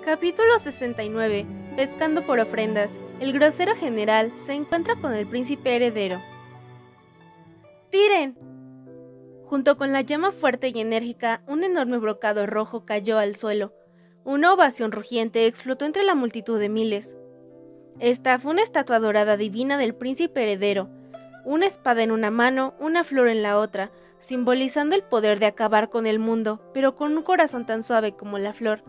Capítulo 69. Pescando por ofrendas. El grosero general se encuentra con el príncipe heredero. ¡Tiren! Junto con la llama fuerte y enérgica, un enorme brocado rojo cayó al suelo. Una ovación rugiente explotó entre la multitud de miles. Esta fue una estatua dorada divina del príncipe heredero, una espada en una mano, una flor en la otra, simbolizando el poder de acabar con el mundo, pero con un corazón tan suave como la flor.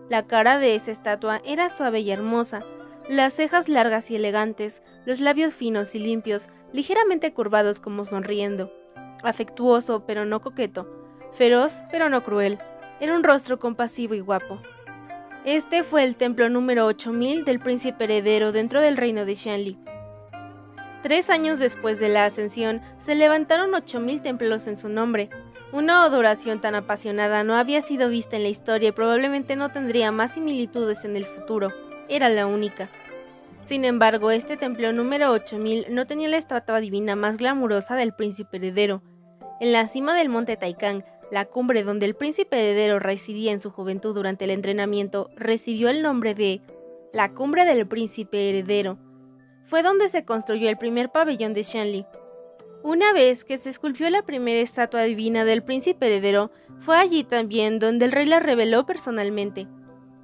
La cara de esa estatua era suave y hermosa, las cejas largas y elegantes, los labios finos y limpios, ligeramente curvados como sonriendo. Afectuoso pero no coqueto, feroz pero no cruel, era un rostro compasivo y guapo. Este fue el templo número 8000 del príncipe heredero dentro del reino de Xianli. 3 años después de la ascensión, se levantaron 8000 templos en su nombre. Una adoración tan apasionada no había sido vista en la historia y probablemente no tendría más similitudes en el futuro. Era la única. Sin embargo, este templo número 8000 no tenía la estatua divina más glamurosa del príncipe heredero. En la cima del monte Taikang, la cumbre donde el príncipe heredero residía en su juventud durante el entrenamiento, recibió el nombre de la Cumbre del Príncipe Heredero. Fue donde se construyó el primer pabellón de Xianli. Una vez que se esculpió la primera estatua divina del príncipe heredero, fue allí también donde el rey la reveló personalmente.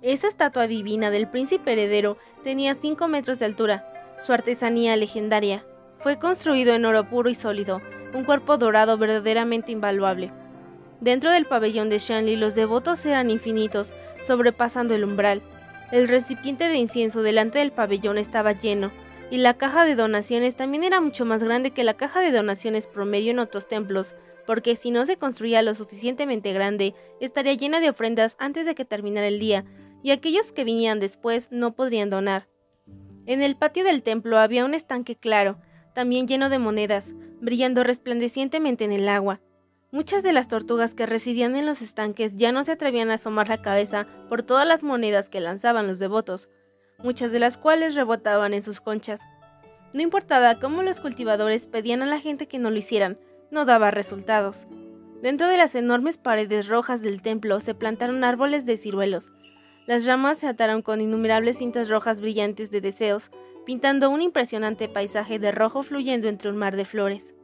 Esa estatua divina del príncipe heredero tenía 5 metros de altura, su artesanía legendaria. Fue construido en oro puro y sólido, un cuerpo dorado verdaderamente invaluable. Dentro del pabellón de Xianli los devotos eran infinitos, sobrepasando el umbral. El recipiente de incienso delante del pabellón estaba lleno, y la caja de donaciones también era mucho más grande que la caja de donaciones promedio en otros templos, porque si no se construía lo suficientemente grande, estaría llena de ofrendas antes de que terminara el día, y aquellos que vinieran después no podrían donar. En el patio del templo había un estanque claro, también lleno de monedas, brillando resplandecientemente en el agua. Muchas de las tortugas que residían en los estanques ya no se atrevían a asomar la cabeza por todas las monedas que lanzaban los devotos, muchas de las cuales rebotaban en sus conchas. No importaba cómo los cultivadores pedían a la gente que no lo hicieran, no daba resultados. Dentro de las enormes paredes rojas del templo se plantaron árboles de ciruelos. Las ramas se ataron con innumerables cintas rojas brillantes de deseos, pintando un impresionante paisaje de rojo fluyendo entre un mar de flores.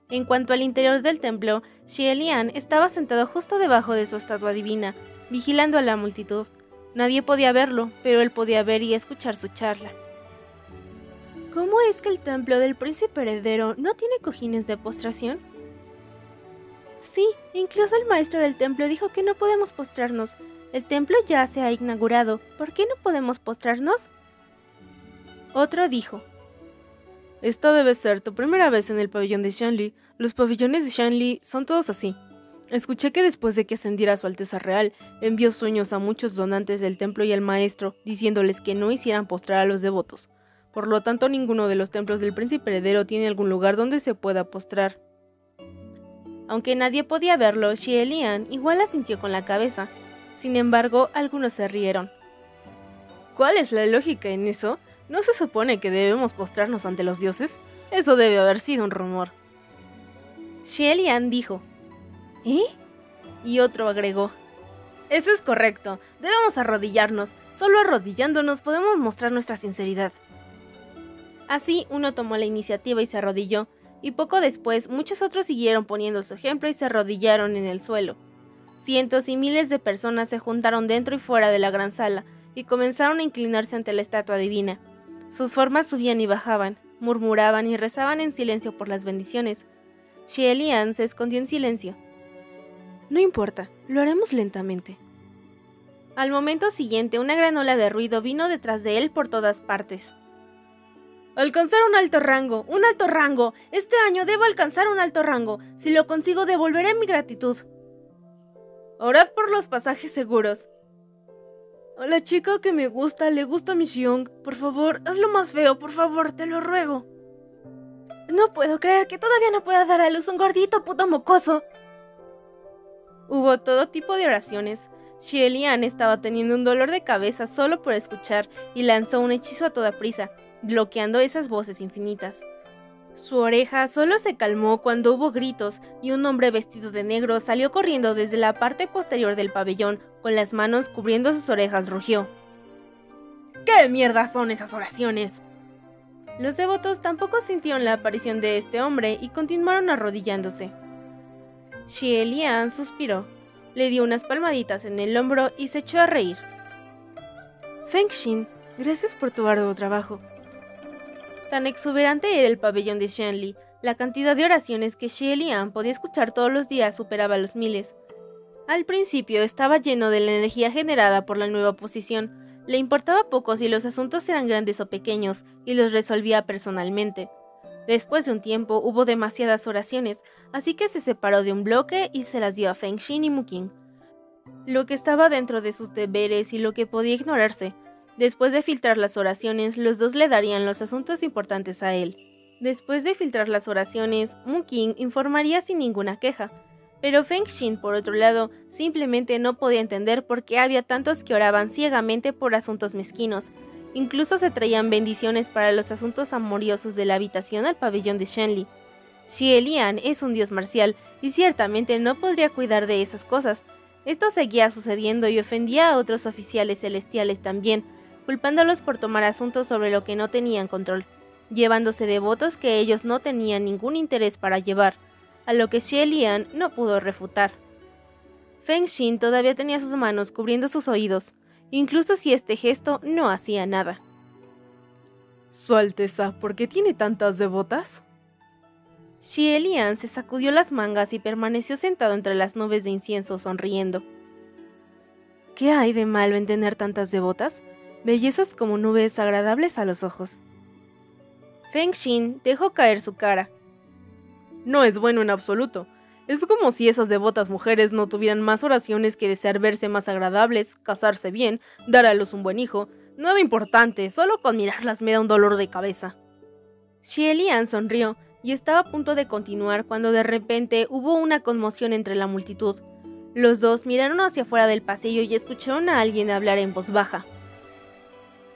En cuanto al interior del templo, Xie Lian estaba sentado justo debajo de su estatua divina, vigilando a la multitud. Nadie podía verlo, pero él podía ver y escuchar su charla. ¿Cómo es que el templo del príncipe heredero no tiene cojines de postración? Sí, incluso el maestro del templo dijo que no podemos postrarnos. El templo ya se ha inaugurado, ¿por qué no podemos postrarnos? Otro dijo: esta debe ser tu primera vez en el pabellón de Xianli. Los pabellones de Xianli son todos así. Escuché que después de que ascendiera su Alteza Real, envió sueños a muchos donantes del templo y al maestro, diciéndoles que no hicieran postrar a los devotos. Por lo tanto, ninguno de los templos del príncipe heredero tiene algún lugar donde se pueda postrar. Aunque nadie podía verlo, Xie Lian igual asintió con la cabeza. Sin embargo, algunos se rieron. ¿Cuál es la lógica en eso? ¿No se supone que debemos postrarnos ante los dioses? Eso debe haber sido un rumor. Xie Lian dijo: ¿eh? Y otro agregó: eso es correcto, debemos arrodillarnos. Solo arrodillándonos podemos mostrar nuestra sinceridad. Así, uno tomó la iniciativa y se arrodilló, y poco después muchos otros siguieron poniendo su ejemplo y se arrodillaron en el suelo. Cientos y miles de personas se juntaron dentro y fuera de la gran sala, y comenzaron a inclinarse ante la estatua divina. Sus formas subían y bajaban, murmuraban y rezaban en silencio por las bendiciones. Xie Lian se escondió en silencio. No importa, lo haremos lentamente. Al momento siguiente, una gran ola de ruido vino detrás de él por todas partes. ¡Alcanzar un alto rango! ¡Un alto rango! Este año debo alcanzar un alto rango. Si lo consigo, devolveré mi gratitud. Orad por los pasajes seguros. A la chica que me gusta, le gusta mi Xiong. Por favor, hazlo más feo, por favor, te lo ruego. No puedo creer que todavía no pueda dar a luz un gordito puto mocoso. Hubo todo tipo de oraciones. Xie Lian estaba teniendo un dolor de cabeza solo por escuchar y lanzó un hechizo a toda prisa, bloqueando esas voces infinitas. Su oreja solo se calmó cuando hubo gritos y un hombre vestido de negro salió corriendo desde la parte posterior del pabellón, con las manos cubriendo sus orejas. Rugió: ¿Qué mierda son esas oraciones? Los devotos tampoco sintieron la aparición de este hombre y continuaron arrodillándose. Xie Lian suspiró, le dio unas palmaditas en el hombro y se echó a reír. Fengxin, gracias por tu arduo trabajo. Tan exuberante era el pabellón de Shanli, la cantidad de oraciones que Xie Lian podía escuchar todos los días superaba los miles. Al principio estaba lleno de la energía generada por la nueva posición. Le importaba poco si los asuntos eran grandes o pequeños, y los resolvía personalmente. Después de un tiempo hubo demasiadas oraciones, así que se separó de un bloque y se las dio a Fengxin y Muqing. Lo que estaba dentro de sus deberes y lo que podía ignorarse. Después de filtrar las oraciones, los dos le darían los asuntos importantes a él. Después de filtrar las oraciones, Muqing informaría sin ninguna queja. Pero Fengxin, por otro lado, simplemente no podía entender por qué había tantos que oraban ciegamente por asuntos mezquinos. Incluso se traían bendiciones para los asuntos amorosos de la habitación al pabellón de Shanli. Xie Lian es un dios marcial y ciertamente no podría cuidar de esas cosas. Esto seguía sucediendo y ofendía a otros oficiales celestiales también, culpándolos por tomar asuntos sobre lo que no tenían control, llevándose devotos que ellos no tenían ningún interés para llevar, a lo que Xie Lian no pudo refutar. Fengxin todavía tenía sus manos cubriendo sus oídos, incluso si este gesto no hacía nada. Su Alteza, ¿por qué tiene tantas devotas? Xie Lian se sacudió las mangas y permaneció sentado entre las nubes de incienso sonriendo. ¿Qué hay de malo en tener tantas devotas? Bellezas como nubes agradables a los ojos. Fengxin dejó caer su cara. No es bueno en absoluto. Es como si esas devotas mujeres no tuvieran más oraciones que desear verse más agradables, casarse bien, dar a luz un buen hijo. Nada importante, solo con mirarlas me da un dolor de cabeza. Xie Lian sonrió y estaba a punto de continuar cuando de repente hubo una conmoción entre la multitud. Los dos miraron hacia afuera del pasillo y escucharon a alguien hablar en voz baja.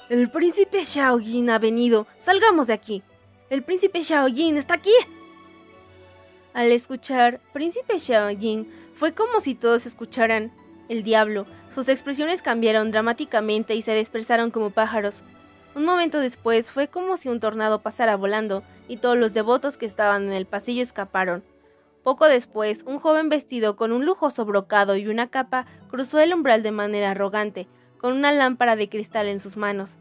«El príncipe Xiaoyin ha venido, salgamos de aquí. El príncipe Xiaoyin está aquí». Al escuchar Príncipe Xiaoyin, fue como si todos escucharan el diablo. Sus expresiones cambiaron dramáticamente y se dispersaron como pájaros. Un momento después fue como si un tornado pasara volando y todos los devotos que estaban en el pasillo escaparon. Poco después, un joven vestido con un lujoso brocado y una capa cruzó el umbral de manera arrogante, con una lámpara de cristal en sus manos.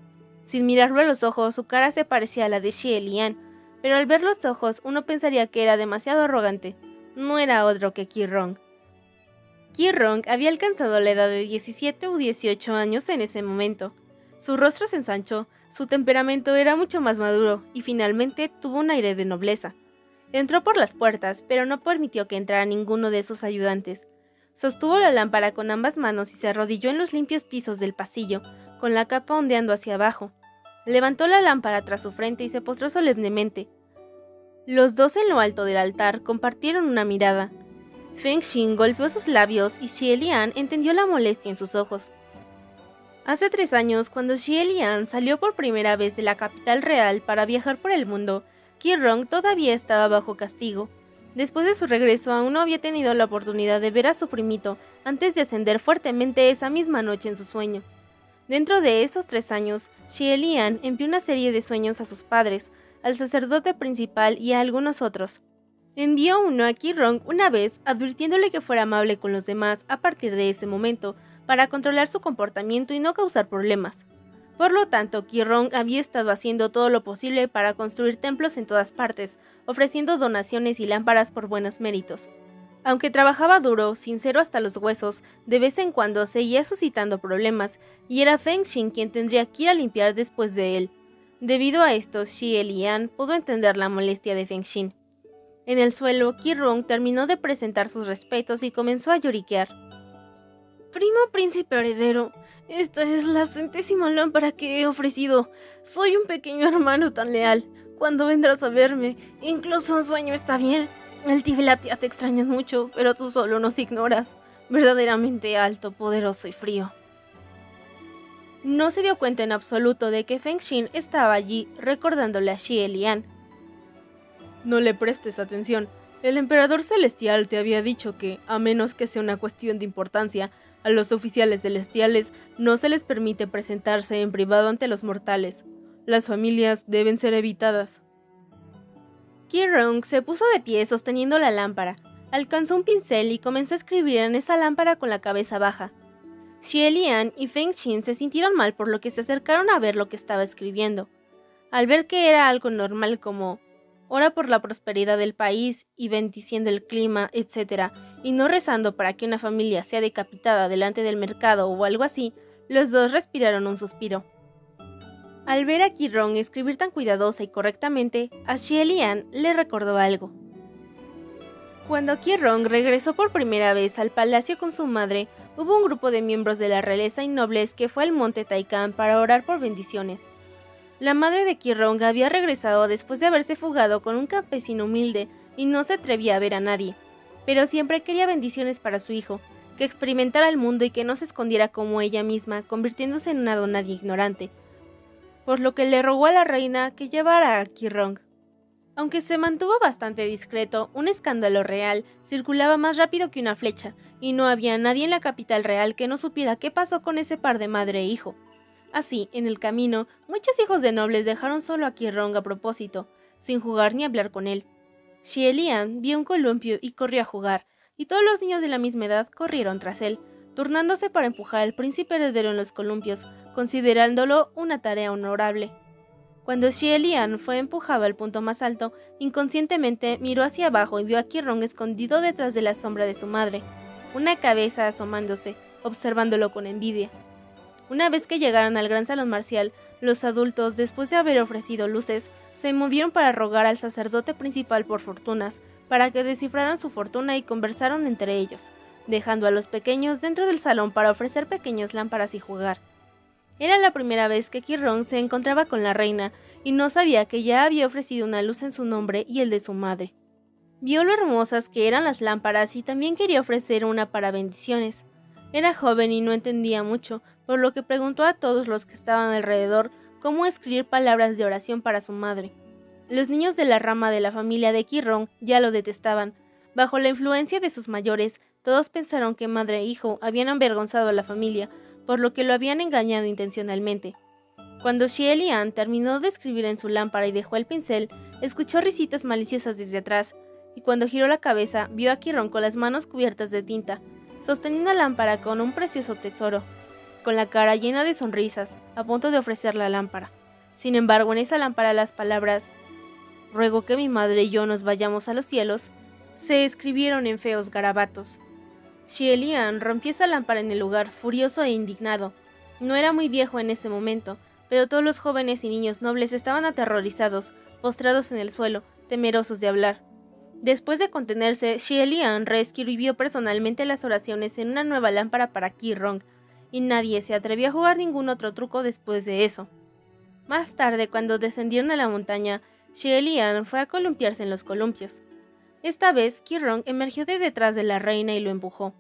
Sin mirarlo a los ojos, su cara se parecía a la de Xie Lian, pero al ver los ojos uno pensaría que era demasiado arrogante. No era otro que Qi Rong. Qi Rong había alcanzado la edad de 17 u 18 años en ese momento. Su rostro se ensanchó, su temperamento era mucho más maduro y finalmente tuvo un aire de nobleza. Entró por las puertas, pero no permitió que entrara ninguno de sus ayudantes. Sostuvo la lámpara con ambas manos y se arrodilló en los limpios pisos del pasillo, con la capa ondeando hacia abajo. Levantó la lámpara tras su frente y se postró solemnemente. Los dos en lo alto del altar compartieron una mirada. Fengxin golpeó sus labios y Xie Lian entendió la molestia en sus ojos. Hace 3 años, cuando Xie Lian salió por primera vez de la capital real para viajar por el mundo, Qi Rong todavía estaba bajo castigo. Después de su regreso, aún no había tenido la oportunidad de ver a su primito antes de ascender fuertemente esa misma noche en su sueño. Dentro de esos 3 años, Xie Lian envió una serie de sueños a sus padres, al sacerdote principal y a algunos otros. Envió uno a Qi Rong una vez, advirtiéndole que fuera amable con los demás a partir de ese momento, para controlar su comportamiento y no causar problemas. Por lo tanto, Qi Rong había estado haciendo todo lo posible para construir templos en todas partes, ofreciendo donaciones y lámparas por buenos méritos. Aunque trabajaba duro, sincero hasta los huesos, de vez en cuando seguía suscitando problemas, y era Fengxin quien tendría que ir a limpiar después de él. Debido a esto, Xie Lian pudo entender la molestia de Fengxin. En el suelo, Qi Rong terminó de presentar sus respetos y comenzó a lloriquear. «Primo príncipe heredero, esta es la 100ª lámpara que he ofrecido. Soy un pequeño hermano tan leal. ¿Cuándo vendrás a verme? Incluso un sueño está bien. El Tiblatia te extraña mucho, pero tú solo nos ignoras. Verdaderamente alto, poderoso y frío». No se dio cuenta en absoluto de que Fengxin estaba allí recordándole a Xie Lian. No le prestes atención. El emperador celestial te había dicho que, a menos que sea una cuestión de importancia, a los oficiales celestiales no se les permite presentarse en privado ante los mortales. Las familias deben ser evitadas. Ki-Rong se puso de pie sosteniendo la lámpara, alcanzó un pincel y comenzó a escribir en esa lámpara con la cabeza baja. Xie Lian y Feng Xin se sintieron mal por lo que se acercaron a ver lo que estaba escribiendo. Al ver que era algo normal como ora por la prosperidad del país y bendiciendo el clima, etc., y no rezando para que una familia sea decapitada delante del mercado o algo así, los dos respiraron un suspiro. Al ver a Ki-Rong escribir tan cuidadosa y correctamente, a Xie Lian le recordó algo. Cuando Ki-Rong regresó por primera vez al palacio con su madre, hubo un grupo de miembros de la realeza y nobles que fue al monte Taikan para orar por bendiciones. La madre de Ki-Rong había regresado después de haberse fugado con un campesino humilde y no se atrevía a ver a nadie, pero siempre quería bendiciones para su hijo, que experimentara el mundo y que no se escondiera como ella misma, convirtiéndose en una donadie ignorante, por lo que le rogó a la reina que llevara a Ki-Rong. Aunque se mantuvo bastante discreto, un escándalo real circulaba más rápido que una flecha, y no había nadie en la capital real que no supiera qué pasó con ese par de madre e hijo. Así, en el camino, muchos hijos de nobles dejaron solo a Ki-Rong a propósito, sin jugar ni hablar con él. Xie Lian vio un columpio y corrió a jugar, y todos los niños de la misma edad corrieron tras él, turnándose para empujar al príncipe heredero en los columpios, considerándolo una tarea honorable. Cuando Xie Lian fue empujado al punto más alto, inconscientemente miró hacia abajo y vio a Ki-Rong escondido detrás de la sombra de su madre, una cabeza asomándose, observándolo con envidia. Una vez que llegaron al gran salón marcial, los adultos, después de haber ofrecido luces, se movieron para rogar al sacerdote principal por fortunas, para que descifraran su fortuna y conversaron entre ellos, dejando a los pequeños dentro del salón para ofrecer pequeñas lámparas y jugar. Era la primera vez que Ki-Rong se encontraba con la reina y no sabía que ya había ofrecido una luz en su nombre y el de su madre. Vio lo hermosas que eran las lámparas y también quería ofrecer una para bendiciones. Era joven y no entendía mucho, por lo que preguntó a todos los que estaban alrededor cómo escribir palabras de oración para su madre. Los niños de la rama de la familia de Ki-Rong ya lo detestaban. Bajo la influencia de sus mayores, todos pensaron que madre e hijo habían avergonzado a la familia, por lo que lo habían engañado intencionalmente. Cuando Xie Lian terminó de escribir en su lámpara y dejó el pincel, escuchó risitas maliciosas desde atrás, y cuando giró la cabeza, vio a Ki-Rong con las manos cubiertas de tinta, sosteniendo una lámpara con un precioso tesoro, con la cara llena de sonrisas, a punto de ofrecer la lámpara. Sin embargo, en esa lámpara las palabras «Ruego que mi madre y yo nos vayamos a los cielos» se escribieron en feos garabatos. Xie Lian rompió esa lámpara en el lugar, furioso e indignado. No era muy viejo en ese momento, pero todos los jóvenes y niños nobles estaban aterrorizados, postrados en el suelo, temerosos de hablar. Después de contenerse, Xie Lian reescribió personalmente las oraciones en una nueva lámpara para Ki-Rong, y nadie se atrevió a jugar ningún otro truco después de eso. Más tarde, cuando descendieron a la montaña, Xie Lian fue a columpiarse en los columpios. Esta vez, Ki-Rong emergió de detrás de la reina y lo empujó.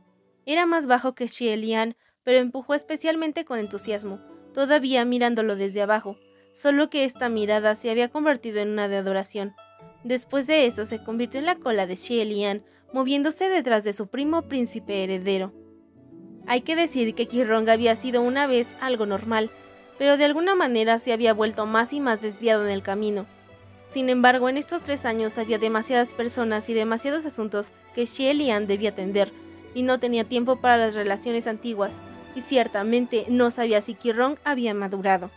Era más bajo que Xie Lian, pero empujó especialmente con entusiasmo, todavía mirándolo desde abajo, solo que esta mirada se había convertido en una de adoración. Después de eso, se convirtió en la cola de Xie Lian, moviéndose detrás de su primo príncipe heredero. Hay que decir que Ki-Rong había sido una vez algo normal, pero de alguna manera se había vuelto más y más desviado en el camino. Sin embargo, en estos 3 años había demasiadas personas y demasiados asuntos que Xie Lian debía atender, y no tenía tiempo para las relaciones antiguas, y ciertamente no sabía si Ki-Rong había madurado.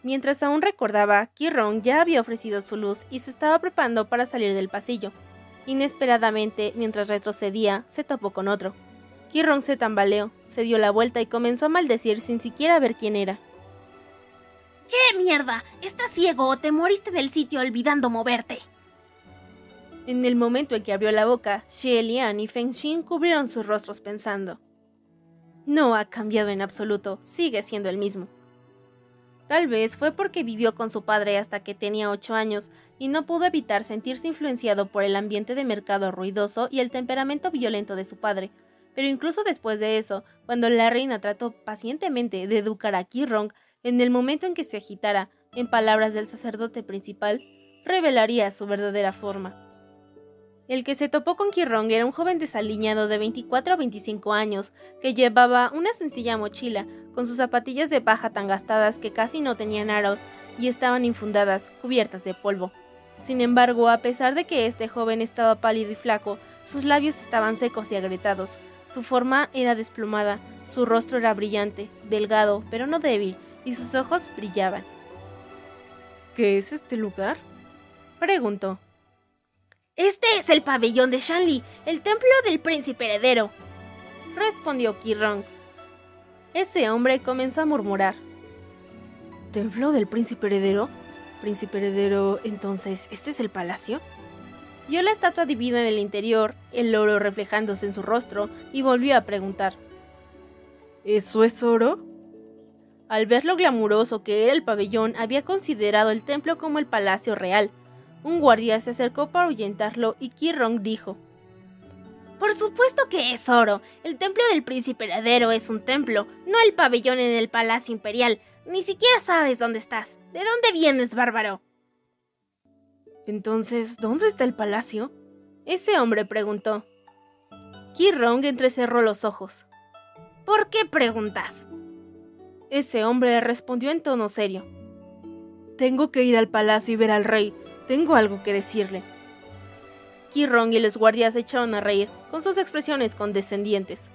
Mientras aún recordaba, Ki-Rong ya había ofrecido su luz y se estaba preparando para salir del pasillo. Inesperadamente, mientras retrocedía, se topó con otro. Ki-Rong se tambaleó, se dio la vuelta y comenzó a maldecir sin siquiera ver quién era. ¿Qué mierda? ¿Estás ciego o te moriste del sitio olvidando moverte? En el momento en que abrió la boca, Xie Lian y Feng Xin cubrieron sus rostros pensando. No ha cambiado en absoluto, sigue siendo el mismo. Tal vez fue porque vivió con su padre hasta que tenía 8 años y no pudo evitar sentirse influenciado por el ambiente de mercado ruidoso y el temperamento violento de su padre. Pero incluso después de eso, cuando la reina trató pacientemente de educar a Ki-Rong, en el momento en que se agitara, en palabras del sacerdote principal, revelaría su verdadera forma. El que se topó con Ki-rong era un joven desaliñado de 24 a 25 años, que llevaba una sencilla mochila, con sus zapatillas de paja tan gastadas que casi no tenían aros y estaban infundadas, cubiertas de polvo. Sin embargo, a pesar de que este joven estaba pálido y flaco, sus labios estaban secos y agrietados, su forma era desplumada, su rostro era brillante, delgado, pero no débil, y sus ojos brillaban. ¿Qué es este lugar?, preguntó. Este es el pabellón de Shanli, el templo del príncipe heredero, respondió Ki-rong. Ese hombre comenzó a murmurar. ¿Templo del príncipe heredero? ¿Príncipe heredero, entonces, este es el palacio? Vio la estatua divina en el interior, el oro reflejándose en su rostro, y volvió a preguntar. ¿Eso es oro? Al ver lo glamuroso que era el pabellón, había considerado el templo como el palacio real. Un guardia se acercó para ahuyentarlo y Ki-rong dijo: Por supuesto que es oro. El templo del príncipe heredero es un templo, no el pabellón en el palacio imperial. Ni siquiera sabes dónde estás. ¿De dónde vienes, bárbaro? Entonces, ¿dónde está el palacio?, ese hombre preguntó. Ki-rong entrecerró los ojos. ¿Por qué preguntas? Ese hombre respondió en tono serio. Tengo que ir al palacio y ver al rey. Tengo algo que decirle. Ki-rong y los guardias se echaron a reír, con sus expresiones condescendientes.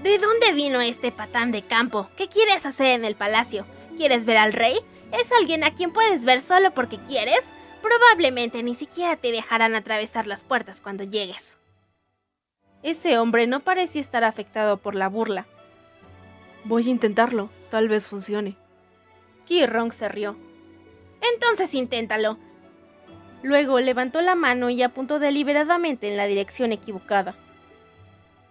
¿De dónde vino este patán de campo? ¿Qué quieres hacer en el palacio? ¿Quieres ver al rey? ¿Es alguien a quien puedes ver solo porque quieres? Probablemente ni siquiera te dejarán atravesar las puertas cuando llegues. Ese hombre no parecía estar afectado por la burla. Voy a intentarlo, tal vez funcione. Ki-rong se rió. Entonces inténtalo. Luego levantó la mano y apuntó deliberadamente en la dirección equivocada.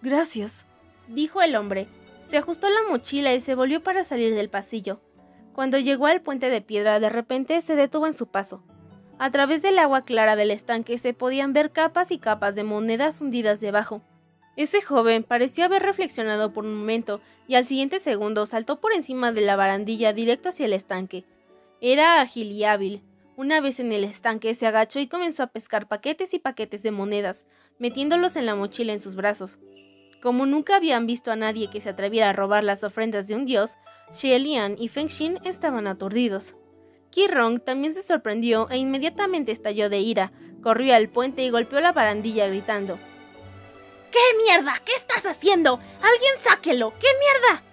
Gracias, dijo el hombre. Se ajustó la mochila y se volvió para salir del pasillo. Cuando llegó al puente de piedra, de repente se detuvo en su paso. A través del agua clara del estanque se podían ver capas y capas de monedas hundidas debajo. Ese joven pareció haber reflexionado por un momento y al siguiente segundo saltó por encima de la barandilla directo hacia el estanque. Era ágil y hábil. Una vez en el estanque se agachó y comenzó a pescar paquetes y paquetes de monedas, metiéndolos en la mochila en sus brazos. Como nunca habían visto a nadie que se atreviera a robar las ofrendas de un dios, Xie Lian y Feng Xin estaban aturdidos. Ki-rong también se sorprendió e inmediatamente estalló de ira, corrió al puente y golpeó la barandilla gritando: ¿Qué mierda? ¿Qué estás haciendo? ¡Alguien sáquelo! ¿Qué mierda?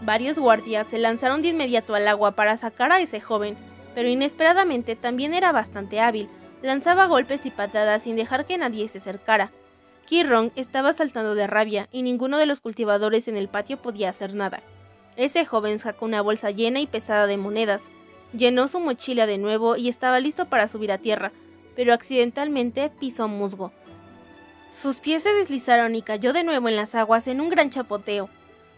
Varios guardias se lanzaron de inmediato al agua para sacar a ese joven, pero inesperadamente también era bastante hábil, lanzaba golpes y patadas sin dejar que nadie se acercara. Ki-rong estaba saltando de rabia y ninguno de los cultivadores en el patio podía hacer nada. Ese joven sacó una bolsa llena y pesada de monedas, llenó su mochila de nuevo y estaba listo para subir a tierra, pero accidentalmente pisó musgo. Sus pies se deslizaron y cayó de nuevo en las aguas en un gran chapoteo.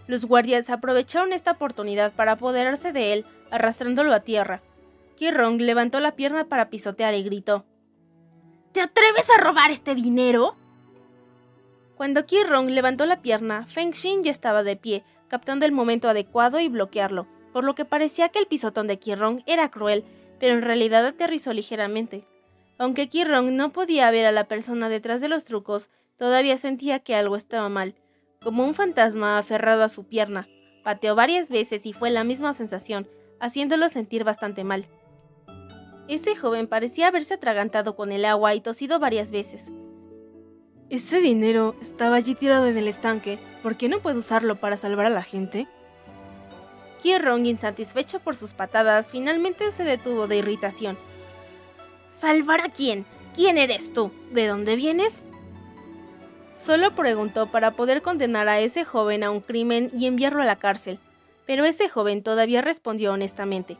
Los guardias aprovecharon esta oportunidad para apoderarse de él, arrastrándolo a tierra. Ki-rong levantó la pierna para pisotear y gritó: ¿Te atreves a robar este dinero? Cuando Ki-rong levantó la pierna, Feng Xin ya estaba de pie, captando el momento adecuado y bloquearlo, por lo que parecía que el pisotón de Ki-rong era cruel, pero en realidad aterrizó ligeramente. Aunque Ki-rong no podía ver a la persona detrás de los trucos, todavía sentía que algo estaba mal, como un fantasma aferrado a su pierna. Pateó varias veces y fue la misma sensación, haciéndolo sentir bastante mal. Ese joven parecía haberse atragantado con el agua y tosido varias veces. Ese dinero estaba allí tirado en el estanque. ¿Por qué no puedo usarlo para salvar a la gente? Ki-rong, insatisfecho por sus patadas, finalmente se detuvo de irritación. ¿Salvar a quién? ¿Quién eres tú? ¿De dónde vienes? Solo preguntó para poder condenar a ese joven a un crimen y enviarlo a la cárcel, pero ese joven todavía respondió honestamente.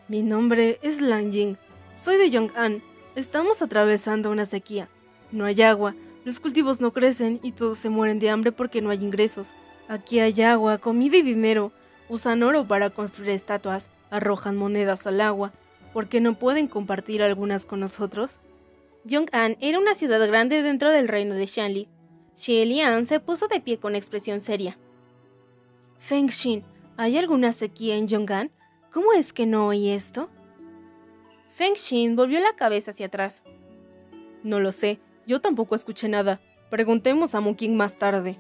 Mi nombre es Lan Ying. Soy de Yong'an. Estamos atravesando una sequía. No hay agua, los cultivos no crecen y todos se mueren de hambre porque no hay ingresos. Aquí hay agua, comida y dinero. Usan oro para construir estatuas, arrojan monedas al agua. ¿Por qué no pueden compartir algunas con nosotros? Yong'an era una ciudad grande dentro del reino de Shanli. Xie Lian se puso de pie con expresión seria. Feng Xin, ¿hay alguna sequía en Yong'an? ¿Cómo es que no oí esto? Feng Xin volvió la cabeza hacia atrás. No lo sé, yo tampoco escuché nada. Preguntemos a Mu Qing más tarde.